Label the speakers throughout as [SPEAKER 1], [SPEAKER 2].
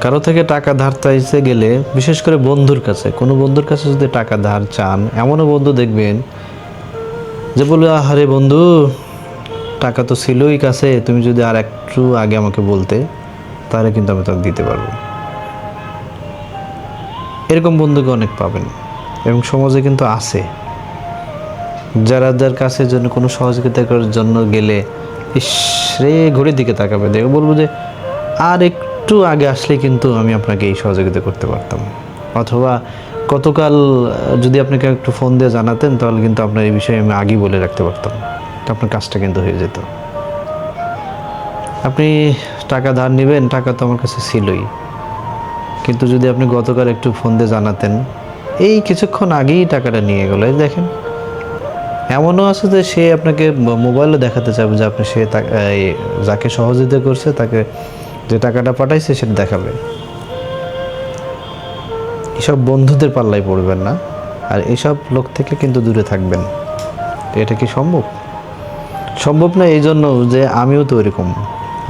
[SPEAKER 1] কারো থেকে টাকা ধার চাইতে গেলে, বিশেষ করে বন্ধুর কাছে, কোনো বন্ধুর কাছে যদি টাকা ধার চান, এমনও বন্ধু দেখবেন যে বলবে, আরে বন্ধু, টাকা তো ছিলই কাছে, তুমি যদি আর একটু আগে আমাকে বলতে, তাহলে কিন্তু আমি তাকে দিতে পারবো। এরকম বন্ধুকে অনেক পাবেন এবং সমাজে কিন্তু আছে, যার কাছে জন্য কোনো সহযোগিতা করার জন্য গেলে রে ঘড়ির দিকে তাকাবে, দেখে বলবো যে আর একটু আগে আসলে কিন্তু আমি আপনাকে এই সহযোগিতা করতে পারতাম, অথবা গতকাল যদি আপনাকে একটু ফোন দিয়ে জানাতেন, তাহলে কিন্তু আপনার এই বিষয়ে আমি আগেই বলে রাখতে পারতাম, তো আপনার কাজটা কিন্তু হয়ে যেত। আপনি টাকা ধার নেবেন, টাকা তো আমার কাছে ছিলই, কিন্তু যদি আপনি গতকাল একটু ফোন দিয়ে জানাতেন, এই কিছুক্ষণ আগেই টাকাটা নিয়ে গেল। এই দেখেন, এমনও আছে যে সে আপনাকে মোবাইলে দেখাতে চাইবে যে আপনি যাকে সহযোগিতা করছে তাকে যে টাকাটা পাঠাইছে সেটা দেখাবে। এসব বন্ধুদের পাল্লায় পড়বেন না, আর এসব লোক থেকে কিন্তু দূরে থাকবেন। এটা কি সম্ভব? সম্ভব না এই জন্য যে আমিও তো এরকম,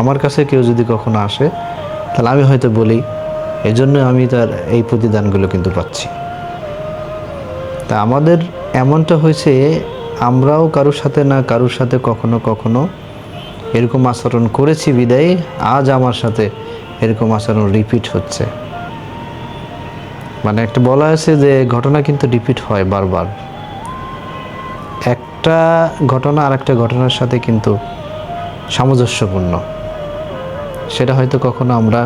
[SPEAKER 1] আমার কাছে কেউ যদি কখনো আসে, তাহলে আমি হয়তো বলি, এই জন্য আমি তার এই প্রতিদানগুলো কিন্তু পাচ্ছি। তা আমাদের এমনটা হয়েছে, আমরাও কারোর সাথে না কারোর সাথে কখনো কখনো এরকম আচরণ করেছি বিদায় আজ আমার সাথে এরকম আচরণ রিপিট হচ্ছে। মানে একটা বলা আছে যে ঘটনা কিন্তু রিপিট হয় বারবার, একটা ঘটনা আর একটা ঘটনার সাথে কিন্তু সামঞ্জস্যপূর্ণ, সেটা হয়তো কখনো আমরা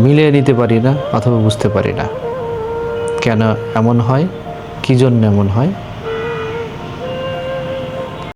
[SPEAKER 1] মিলিয়ে নিতে পারি না অথবা বুঝতে পারি না কেন এমন হয়, কী জন্য এমন হয়।